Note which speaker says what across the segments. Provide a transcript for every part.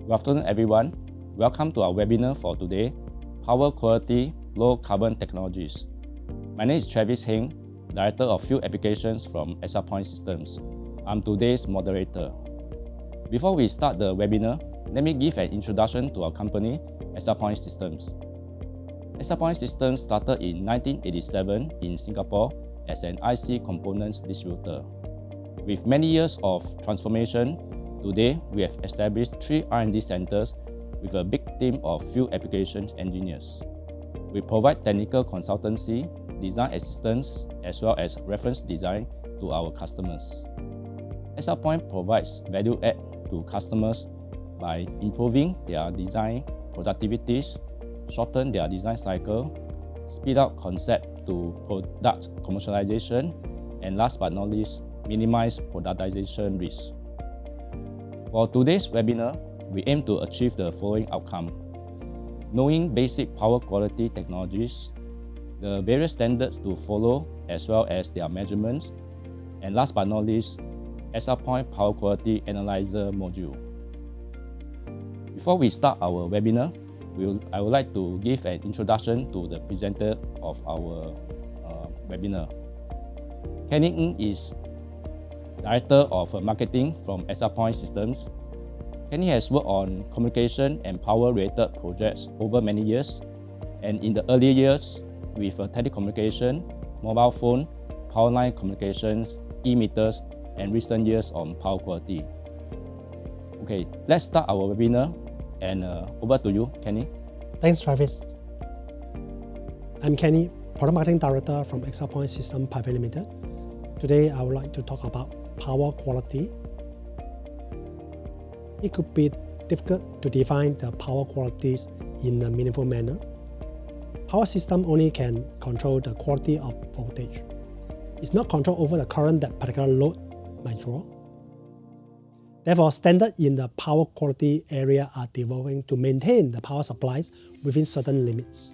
Speaker 1: Good afternoon, everyone. Welcome to our webinar for today, Power Quality Low Carbon Technologies. My name is Travis Heng, Director of Field Applications from Excelpoint Systems. I'm today's moderator. Before we start the webinar, let me give an introduction to our company, Excelpoint Systems. Excelpoint Systems started in 1987 in Singapore as an IC components distributor. With many years of transformation, today we have established 3 R&D centers with a big team of field applications engineers. We provide technical consultancy, design assistance, as well as reference design to our customers. Excelpoint provides value add to customers by improving their design productivities, shorten their design cycle, speed up concept to product commercialization, and last but not least, minimize productization risk. For today's webinar, we aim to achieve the following outcome: knowing basic power quality technologies, the various standards to follow as well as their measurements, and last but not least, Excelpoint Power Quality Analyzer module. Before we start our webinar, I would like to give an introduction to the presenter of our webinar. Kenny Ng is Director of Marketing from Excelpoint Systems. Kenny has worked on communication and power-related projects over many years, and in the early years with telecommunication, mobile phone, power line communications, e-meters, and recent years on power quality. Okay, let's start our webinar, and over to you, Kenny.
Speaker 2: Thanks, Travis. I'm Kenny, Product Marketing Director from Excelpoint Systems Pte Ltd. Today, I would like to talk about power quality. It could be difficult to define the power qualities in a meaningful manner. Power system only can control the quality of voltage. It's not control over the current that particular load might draw. Therefore, standards in the power quality area are evolving to maintain the power supplies within certain limits.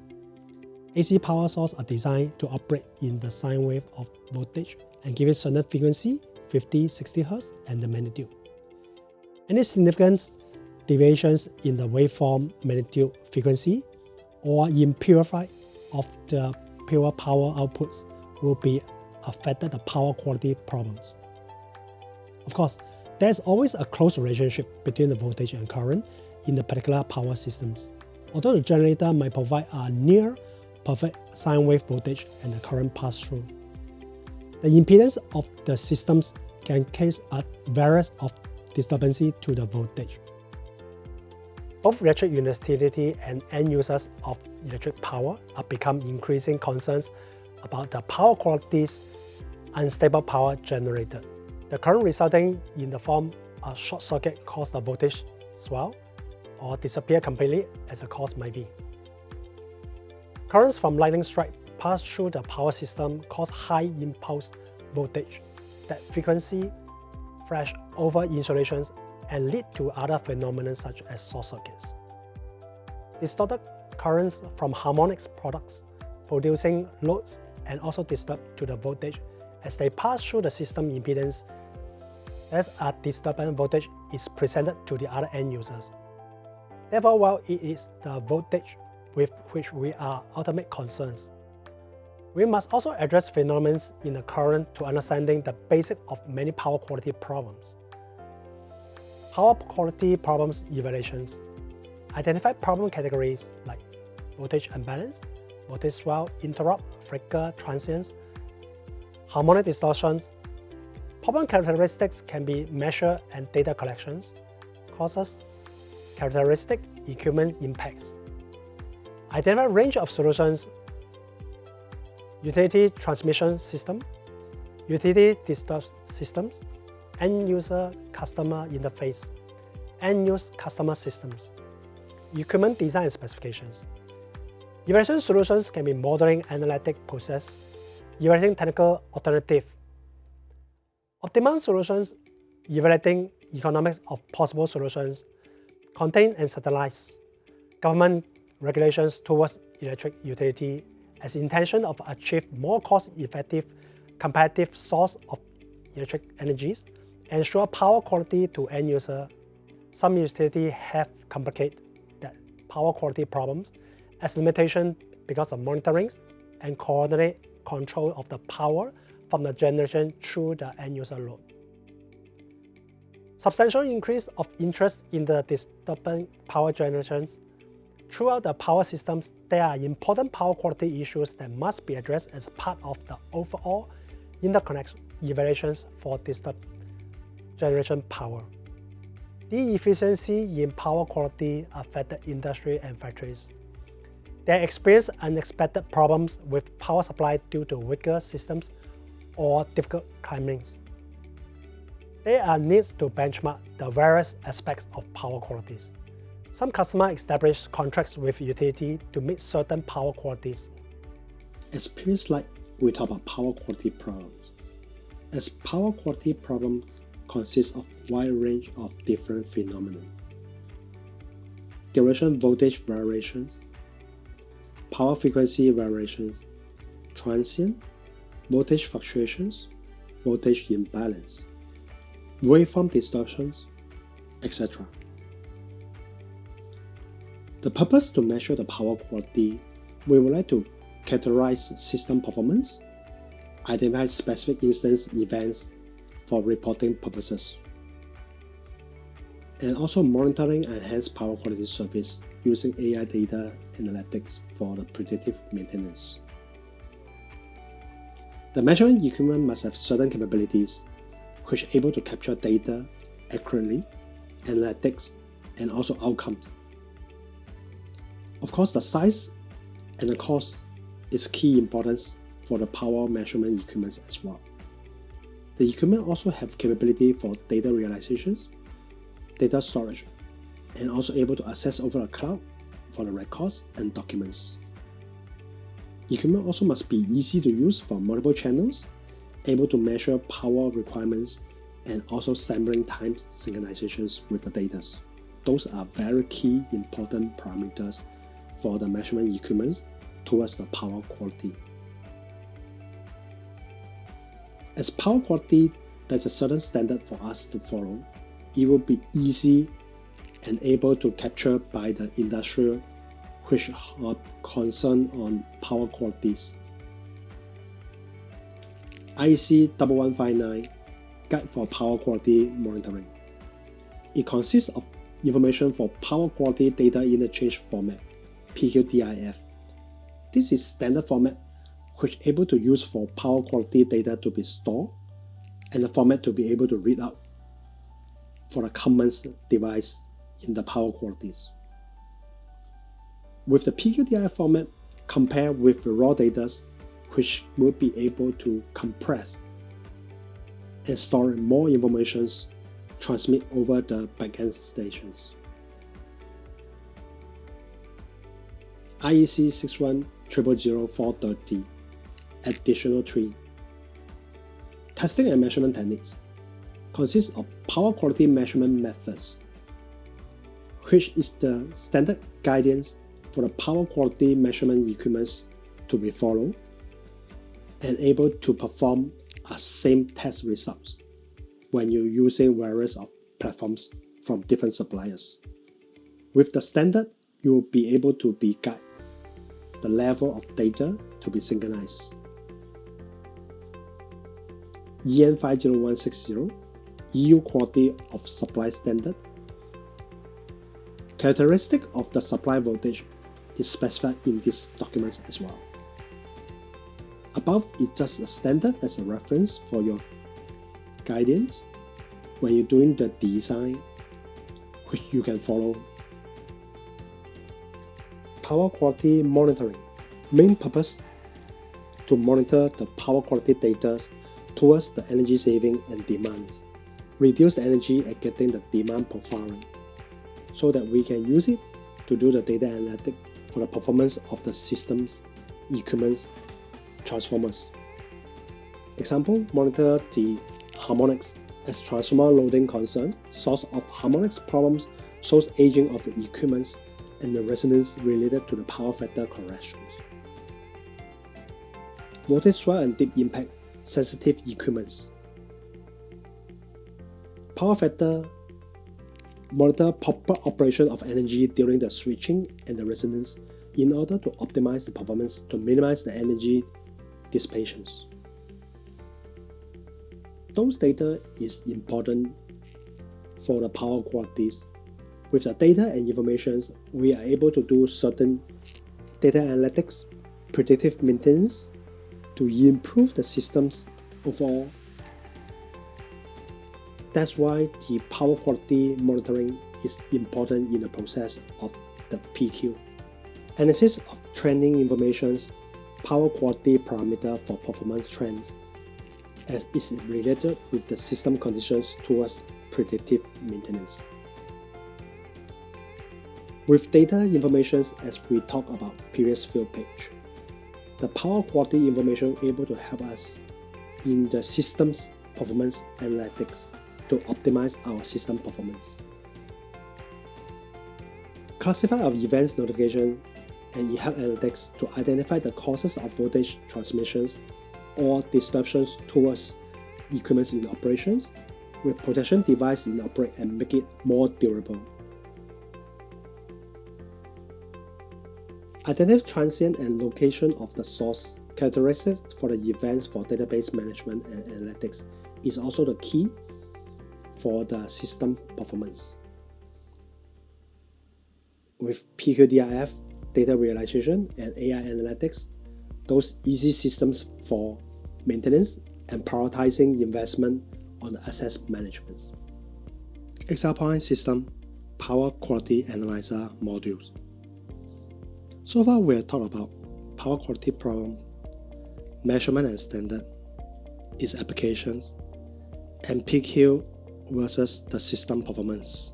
Speaker 2: AC power sources are designed to operate in the sine wave of voltage and give it certain frequency, 50, 60 Hz, and the magnitude. Any significant deviations in the waveform magnitude frequency or impurity of the pure power outputs will be affected the power quality problems. Of course, there's always a close relationship between the voltage and current in the particular power systems. Although the generator might provide a near perfect sine wave voltage and the current pass-through, the impedance of the systems can cause a variance of disturbance to the voltage. Both electric utility and end users of electric power are becoming increasing concerns about the power qualities unstable power generated. The current resulting in the form of short circuit cause the voltage swell or disappear completely as the cause might be. Currents from lightning strike pass through the power system cause high impulse voltage that frequency flash over insulations and lead to other phenomena such as short circuits. Distorted currents from harmonics products producing loads and also disturb to the voltage as they pass through the system impedance as a disturbance voltage is presented to the other end users. Therefore, while it is the voltage with which we are ultimate concerns, we must also address phenomena in the current to understanding the basic of many power quality problems. Power quality problems evaluations identify problem categories like voltage imbalance, voltage swell, interrupt, flicker, transients, harmonic distortions. Problem characteristics can be measure and data collections, causes, characteristic, equipment impacts. Identify range of solutions, utility transmission system, utility disturb systems, end user customer interface, end use customer systems, equipment design and specifications. Evaluation solutions can be modeling analytic process, evaluating technical alternative. Optimum solutions, evaluating economics of possible solutions, contain and centralize. Government regulations towards electric utility as intention of achieve more cost-effective, competitive source of electric energies, ensure power quality to end user, Some utilities have complicated the power quality problems as limitation because of monitoring and coordinate control of the power from the generation through the end-user load. Substantial increase of interest in the disturbing power generations. Throughout the power systems, there are important power quality issues that must be addressed as part of the overall interconnection evaluations for disturbed generation power. The efficiency in power quality affected industry and factories. They experience unexpected problems with power supply due to weaker systems or difficult climates. There are needs to benchmark the various aspects of power qualities. Some customers establish contracts with utility to meet certain power qualities.
Speaker 3: As previous slide, we talk about power quality problems. As power quality problems consist of a wide range of different phenomena. Duration voltage variations, power frequency variations, transient, voltage fluctuations, voltage imbalance, waveform distortions, etc. The purpose to measure the power quality, we would like to categorize system performance, identify specific instance events for reporting purposes, and also monitoring and enhance power quality service using AI data analytics for the predictive maintenance. The measurement equipment must have certain capabilities which are able to capture data accurately, analytics, and also outcomes. Of course, the size and the cost is key importance for the power measurement equipment as well. The equipment also have capability for data realizations, data storage, and also able to access over the cloud for the records and documents. Equipment also must be easy to use for multiple channels, able to measure power requirements, and also sampling times synchronizations with the data. Those are very key important parameters for the measurement equipment towards the power quality. As power quality, there's a certain standard for us to follow. It will be easy and able to capture by the industry which are concerned on power qualities. IEC 1159 Guide for Power Quality Monitoring. It consists of information for power quality data interchange format, PQDIF. This is standard format which is able to use for power quality data to be stored and the format to be able to read out for a common device in the power qualities. With the PQDIF format, compare with the raw data which will be able to compress and store more information transmit over the backend stations. IEC 610000430 Additional 3. Testing and measurement techniques consists of power quality measurement methods, which is the standard guidance for the power quality measurement equipment to be followed and able to perform a same test results when you're using various of platforms from different suppliers. With the standard, you will be able to be guide the level of data to be synchronized. EN 50160 EU Quality of Supply Standard. Characteristic of the supply voltage is specified in these documents as well. Above is just a standard as a reference for your guidance when you're doing the design, which you can follow. Power quality monitoring. Main purpose to monitor the power quality data towards the energy saving and demands. Reduce the energy at getting the demand profiling so that we can use it to do the data analytics for the performance of the systems, equipments, transformers. Example, monitor the harmonics as transformer loading concern, source of harmonics problems shows aging of the equipments and the resonance related to the power factor corrections. Voltage swell and deep impact sensitive equipments. Power factor monitor proper operation of energy during the switching and the resonance in order to optimize the performance to minimize the energy dissipations. Those data is important for the power qualities. With the data and information, we are able to do certain data analytics, predictive maintenance to improve the systems overall. That's why the power quality monitoring is important in the process of the PQ. Analysis of trending informations, power quality parameter for performance trends, as is related with the system conditions towards predictive maintenance. With data information, as we talk about previous field page, the power quality information able to help us in the system's performance analytics to optimize our system performance. Classify of events notification and helmed analytics to identify the causes of voltage transmissions or disruptions towards equipment in operations with protection device in operate and make it more durable. Identify transient and location of the source characteristics for the events for database management and analytics is also the key for the system performance. With PQDIF, data realization, and AI analytics, those easy systems for maintenance and prioritizing investment on the asset management. Excelpoint system power quality analyzer modules. So far we have talked about power quality problem, measurement and standard, its applications, and PQ versus the system performance.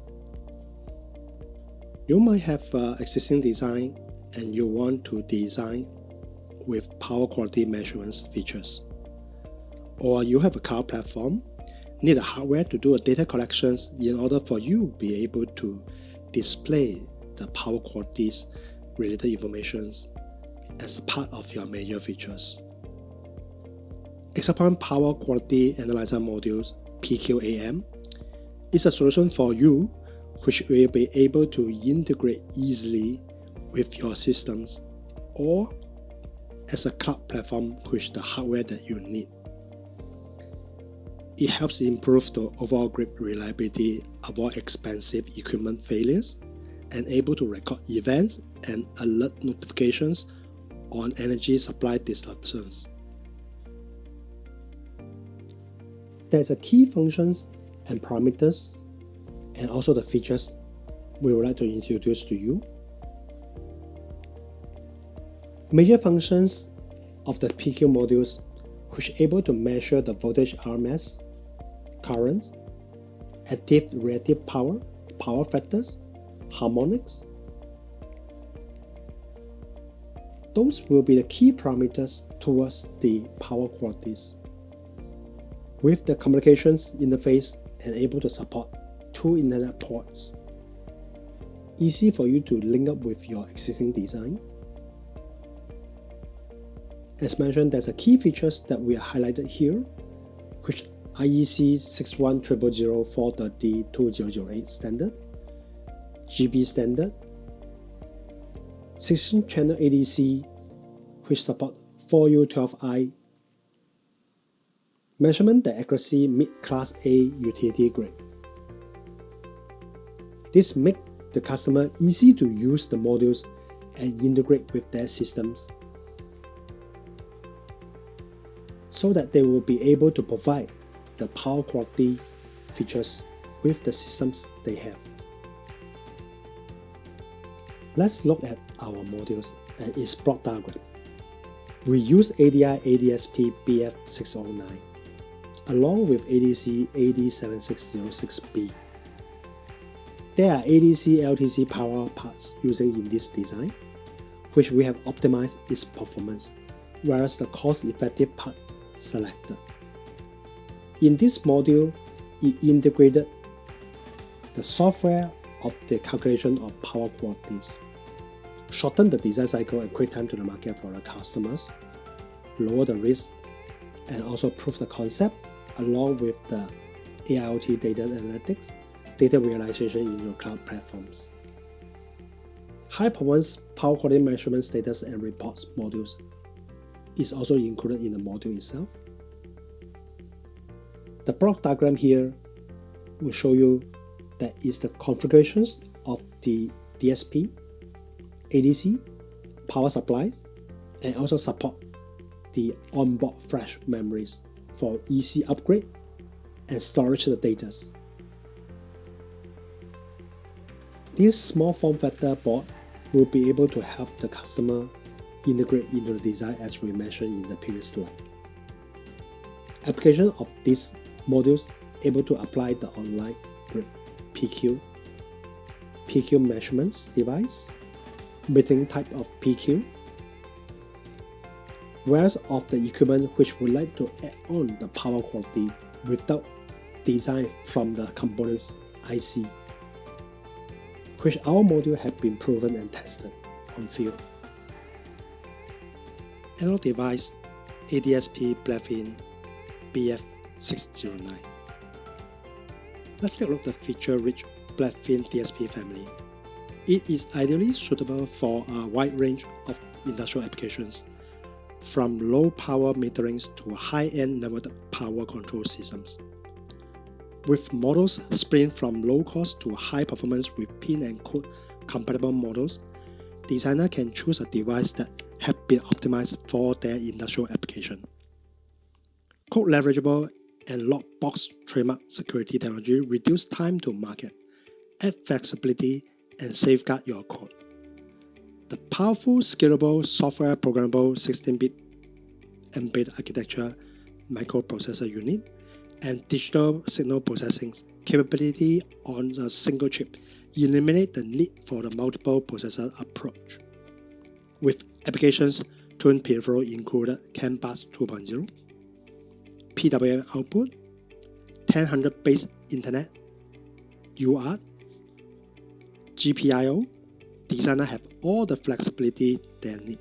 Speaker 3: You might have existing design and you want to design with power quality measurements features. Or you have a cloud platform, need a hardware to do a data collections in order for you to be able to display the power qualities related informations as a part of your major features. Excelpoint Power Quality Analyzer Modules PQAM is a solution for you which will be able to integrate easily with your systems or as a cloud platform with the hardware that you need. It helps improve the overall grid reliability, avoid expensive equipment failures, and able to record events and alert notifications on energy supply disruptions. There's a key functions and parameters and also the features we would like to introduce to you. Major functions of the PQ modules which are able to measure the voltage RMS, currents, active reactive power, power factors, harmonics. Those will be the key parameters towards the power qualities. With the communications interface and able to support 2 internet ports. Easy for you to link up with your existing design. As mentioned, there's a key features that we are highlighted here, which IEC 6100004302008 standard, GB standard, 16-channel ADC, which support 4U12I, measurement the accuracy meet Class A utility grade. This makes the customer easy to use the modules and integrate with their systems so that they will be able to provide the power quality features with the systems they have. Let's look at our modules and its block diagram. We use ADI ADSP BF609 along with ADC AD7606B. There are ADC LTC power parts using in this design, which we have optimized its performance, whereas the cost-effective part selected. In this module, it integrated the software of the calculation of power qualities, shorten the design cycle and quick time to the market for the customers, lower the risk, and also prove the concept along with the AIoT data analytics data realization in your cloud platforms. High-performance power quality measurement status and reports modules is also included in the module itself. The block diagram here will show you that is the configurations of the DSP, ADC, power supplies, and also support the onboard flash memories for easy upgrade and storage the data. This small form factor board will be able to help the customer integrate into the design as we mentioned in the previous slide. Application of these modules able to apply the online grip PQ measurements device, meeting type of PQ, whereas of the equipment which would like to add on the power quality without design from the components IC, which our module have been proven and tested on field. Analog device ADSP Blackfin BF609. Let's take a look at the feature-rich Blackfin DSP family. It is ideally suitable for a wide range of industrial applications, from low power meterings to high-end network power control systems. With models spanning from low cost to high performance with pin and code compatible models, designer can choose a device that have been optimized for their industrial application. Code leverageable and lockbox trademark security technology reduce time to market, add flexibility, and safeguard your code. The powerful, scalable, software programmable 16-bit embedded architecture microprocessor unit and digital signal processing capability on a single chip eliminate the need for the multiple processor approach. With applications tuned peripheral included CAN bus 2.0, PWM output, 1000 base internet, UART, GPIO, designer have all the flexibility they need.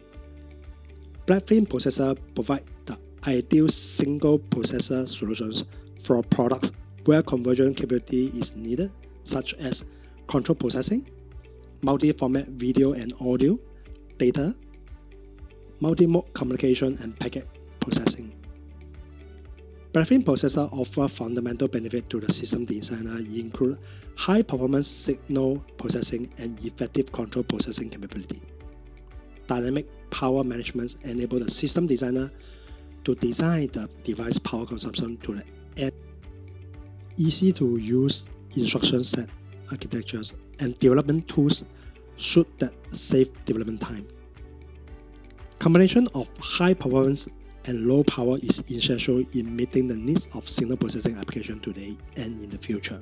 Speaker 3: Blackfin processor provide the ideal single processor solutions for products where conversion capability is needed, such as control processing, multi-format video and audio, data, multi-mode communication, and packet processing. Blackfin processor offer fundamental benefit to the system designer include high performance signal processing and effective control processing capability. Dynamic power management enable the system designer to design the device power consumption to the end. Easy to use instruction set architectures and development tools suit that save development time. Combination of high performance and low power is essential in meeting the needs of signal processing application today and in the future.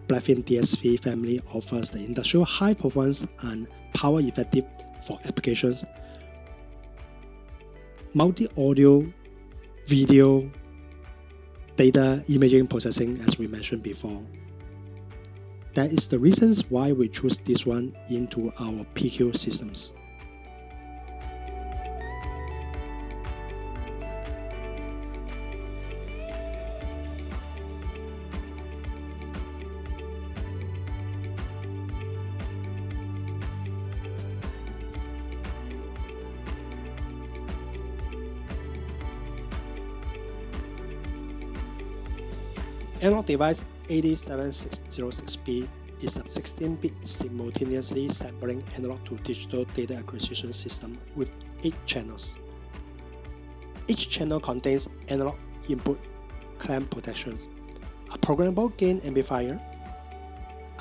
Speaker 3: Blackfin DSP family offers the industrial high performance and power effective for applications multi-audio, video, data imaging processing as we mentioned before. That is the reasons why we choose this one into our PQ systems. Analog device 87606B is a 16-bit simultaneously sampling analog to digital data acquisition system with 8 channels. Each channel contains analog input clamp protections, a programmable gain amplifier,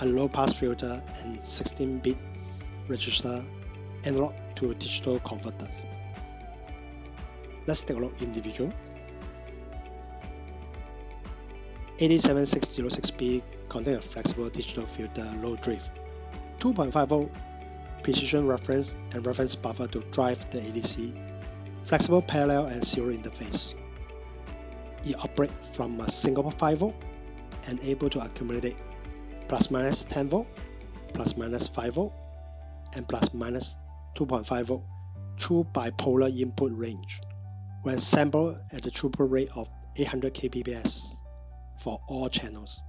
Speaker 3: a low-pass filter, and 16-bit register analog to digital converters. Let's take a look individual. 87606B contains a flexible digital filter low drift, 2.5V precision reference and reference buffer to drive the ADC, flexible parallel and serial interface. It operates from a single 5V and able to accumulate plus minus 10V, plus minus 5V, and plus minus 2.5V through bipolar input range when sampled at the throughput rate of 800 kbps for all channels.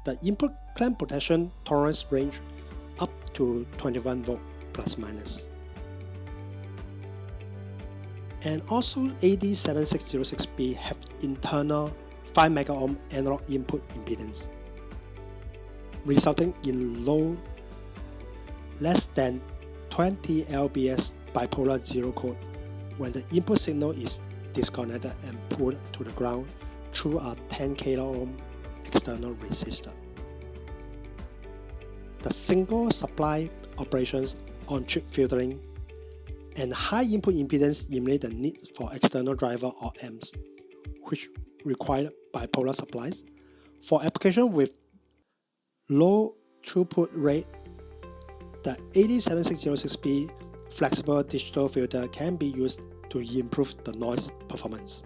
Speaker 3: the input clamp protection tolerance range up to 21 volt plus minus. And also AD7606B have internal 5 megaohm analog input impedance, resulting in low less than 20 lbs bipolar zero code when the input signal is disconnected and pulled to the ground through a 10 kΩ external resistor. The single supply operations on chip filtering and high input impedance eliminate the need for external driver or amps, which require bipolar supplies. For application with low throughput rate, the AD7606B flexible digital filter can be used to improve the noise performance.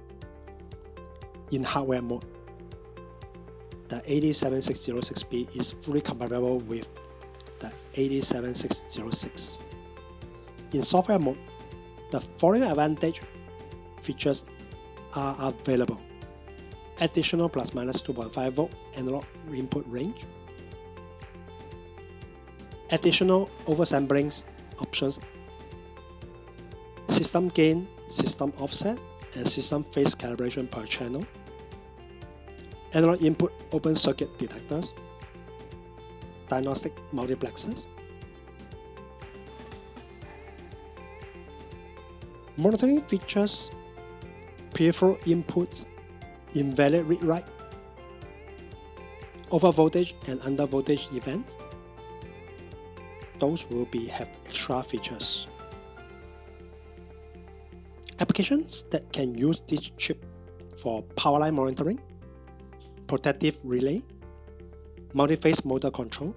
Speaker 3: In hardware mode, the AD7606B is fully compatible with the AD7606. In software mode, the following advantage features are available: additional plus minus 2.5 volt analog input range, additional oversampling options, system gain, system offset, and system phase calibration per channel, analog input open circuit detectors, diagnostic multiplexers, monitoring features, peripheral inputs, invalid read-write, over voltage and under voltage events. Those will have extra features. Applications that can use this chip for power line monitoring, protective relay, multi-phase motor control,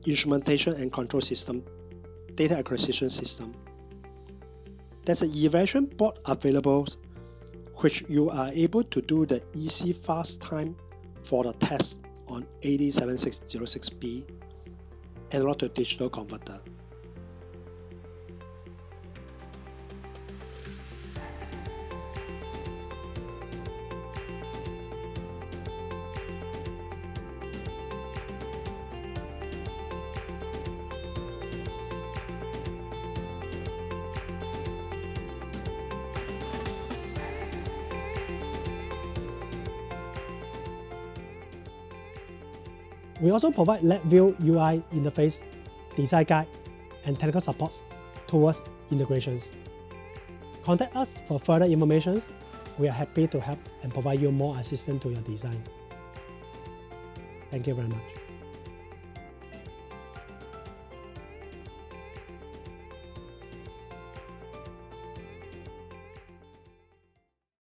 Speaker 3: instrumentation and control system, data acquisition system. There's an evaluation board available which you are able to do the easy fast time for the test on AD7606B analog to digital converter.
Speaker 2: We also provide LabVIEW UI interface, design guide, and technical supports towards integrations. Contact us for further information. We are happy to help and provide you more assistance to your design. Thank you very much.